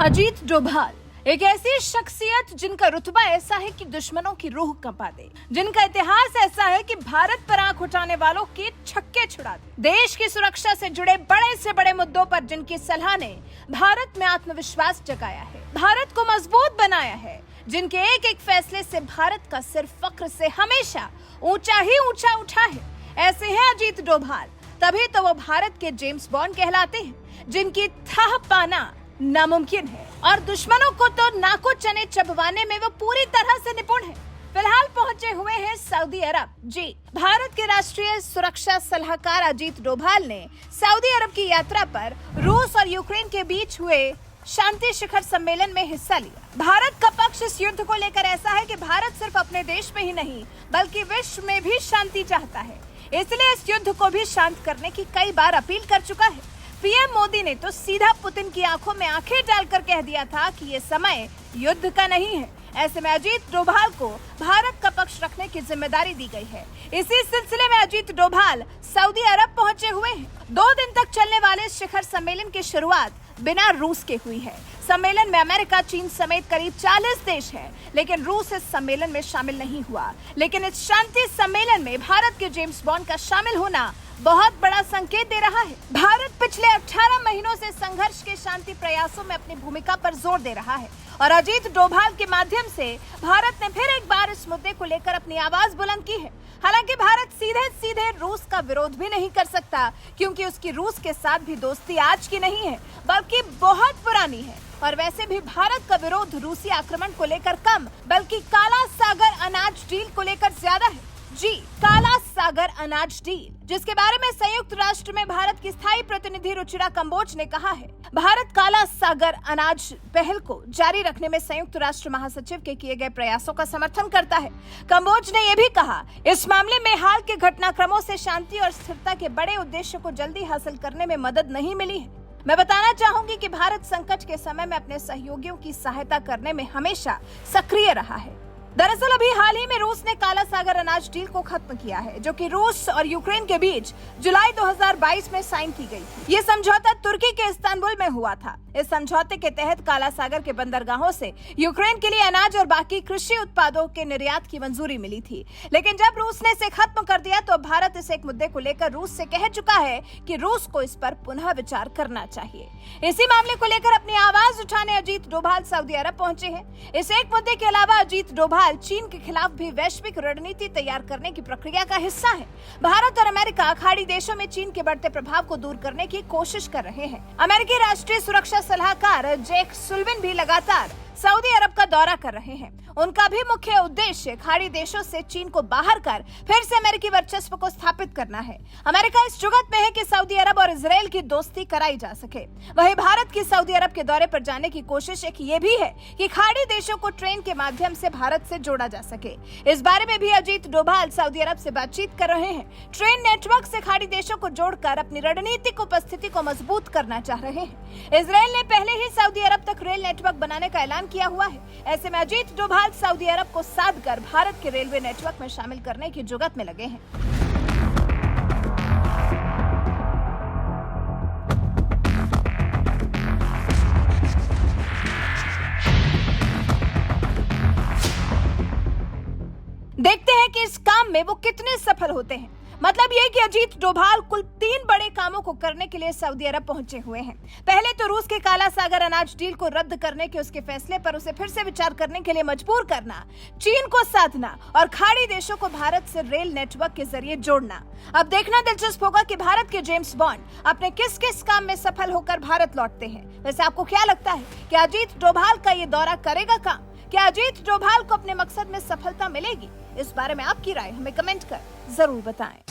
अजीत डोभाल एक ऐसी शख्सियत जिनका रुतबा ऐसा है कि दुश्मनों की रूह कंपा दे, जिनका इतिहास ऐसा है कि भारत पर आंख उठाने वालों के छक्के छुड़ा दे। देश की सुरक्षा से जुड़े बड़े से बड़े मुद्दों पर जिनकी सलाह ने भारत में आत्मविश्वास जगाया है, भारत को मजबूत बनाया है, जिनके एक एक फैसले से भारत का सिर फख्र से हमेशा ऊंचा ही ऊंचा उठा है, ऐसे हैं अजीत डोभाल। तभी तो वो भारत के जेम्स बॉन्ड कहलाते हैं, जिनकी थाह पाना नामुमकिन है और दुश्मनों को तो नाको चने चबवाने में वो पूरी तरह से निपुण है। फिलहाल पहुंचे हुए हैं सऊदी अरब। जी, भारत के राष्ट्रीय सुरक्षा सलाहकार अजीत डोभाल ने सऊदी अरब की यात्रा पर रूस और यूक्रेन के बीच हुए शांति शिखर सम्मेलन में हिस्सा लिया। भारत का पक्ष इस युद्ध को लेकर ऐसा है कि भारत सिर्फ अपने देश में ही नहीं बल्कि विश्व में भी शांति चाहता है, इसलिए इस युद्ध को भी शांत करने की कई बार अपील कर चुका है। पीएम मोदी ने तो सीधा पुतिन की आंखों में आंखें डालकर कह दिया था कि ये समय युद्ध का नहीं है। ऐसे में अजीत डोभाल को भारत का पक्ष रखने की जिम्मेदारी दी गई है। इसी सिलसिले में अजीत डोभाल सऊदी अरब पहुंचे हुए हैं। 2 दिन तक चलने वाले इस शिखर सम्मेलन की शुरुआत बिना रूस के हुई है। सम्मेलन में अमेरिका, चीन समेत करीब 40 देश हैं, लेकिन रूस इस सम्मेलन में शामिल नहीं हुआ। लेकिन इस शांति सम्मेलन में भारत के जेम्स बॉन्ड का शामिल होना बहुत बड़ा संकेत दे रहा है। भारत पिछले 18 महीनों से संघर्ष के शांति प्रयासों में अपनी भूमिका पर जोर दे रहा है और अजीत डोभाल के माध्यम से भारत ने फिर एक बार इस मुद्दे को लेकर अपनी आवाज बुलंद की है। हालांकि भारत सीधे सीधे रूस का विरोध भी नहीं कर सकता, क्योंकि उसकी रूस के साथ भी दोस्ती आज की नहीं है बल्कि बहुत पुरानी है। और वैसे भी भारत का विरोध रूसी आक्रमण को लेकर कम बल्कि काला सागर अनाज डील को लेकर ज्यादा है। जी, काला सागर अनाज डील, जिसके बारे में संयुक्त राष्ट्र में भारत की स्थायी प्रतिनिधि रुचिरा कंबोज ने कहा है, भारत काला सागर अनाज पहल को जारी रखने में संयुक्त राष्ट्र महासचिव के किए गए प्रयासों का समर्थन करता है। कंबोज ने यह भी कहा, इस मामले में हाल के घटनाक्रमों से शांति और स्थिरता के बड़े उद्देश्य को जल्दी हासिल करने में मदद नहीं मिली है। मैं बताना चाहूंगी कि भारत संकट के समय में अपने सहयोगियों की सहायता करने में हमेशा सक्रिय रहा है। दरअसल अभी हाल ही में रूस ने काला सागर अनाज डील को खत्म किया है, जो कि रूस और यूक्रेन के बीच जुलाई 2022 में साइन की गई थी। ये समझौता तुर्की के इस्तांबुल में हुआ था। इस समझौते के तहत काला सागर के बंदरगाहों से यूक्रेन के लिए अनाज और बाकी कृषि उत्पादों के निर्यात की मंजूरी मिली थी। लेकिन जब रूस ने इसे खत्म कर दिया तो भारत इस एक मुद्दे को लेकर रूस से कह चुका है कि रूस को इस पर पुनः विचार करना चाहिए। इसी मामले को लेकर अपनी आवाज उठाने अजीत डोभाल सऊदी अरब पहुंचे हैं। इस एक मुद्दे के अलावा अजीत डोभाल चीन के खिलाफ भी वैश्विक रणनीति तैयार करने की प्रक्रिया का हिस्सा है। भारत और अमेरिका खाड़ी देशों में चीन के बढ़ते प्रभाव को दूर करने की कोशिश कर रहे हैं। अमेरिकी राष्ट्रीय सुरक्षा सलाहकार जैक सुल्लिवन भी लगातार सऊदी अरब का दौरा कर रहे हैं। उनका भी मुख्य उद्देश्य खाड़ी देशों से चीन को बाहर कर फिर से अमेरिकी वर्चस्व को स्थापित करना है। अमेरिका इस जुगत में है कि सऊदी अरब और इजराइल की दोस्ती कराई जा सके। वहीं भारत की सऊदी अरब के दौरे पर जाने की कोशिश एक ये भी है कि खाड़ी देशों को ट्रेन के माध्यम से भारत से जोड़ा जा सके। इस बारे में भी अजीत डोभाल सऊदी अरब से बातचीत कर रहे हैं। ट्रेन नेटवर्क से खाड़ी देशों को जोड़कर अपनी रणनीतिक उपस्थिति को मजबूत करना चाह रहे हैं। इजराइल ने पहले ही सऊदी अरब तक रेल नेटवर्क बनाने का ऐलान किया हुआ है। ऐसे में अजीत डोभाल सऊदी अरब को साध कर भारत के रेलवे नेटवर्क में शामिल करने की जुगत में लगे हैं। देखते हैं कि इस काम में वो कितने सफल होते हैं। मतलब ये कि अजीत डोभाल कुल 3 बड़े कामों को करने के लिए सऊदी अरब पहुंचे हुए हैं। पहले तो रूस के काला सागर अनाज डील को रद्द करने के उसके फैसले पर उसे फिर से विचार करने के लिए मजबूर करना, चीन को साधना और खाड़ी देशों को भारत से रेल नेटवर्क के जरिए जोड़ना। अब देखना दिलचस्प होगा कि भारत के जेम्स बॉन्ड अपने किस किस काम में सफल होकर भारत लौटते हैं। वैसे आपको क्या लगता है कि अजीत डोभाल का ये दौरा करेगा काम? क्या अजीत डोभाल को अपने मकसद में सफलता मिलेगी? इस बारे में आपकी राय हमें कमेंट कर जरूर बताएं।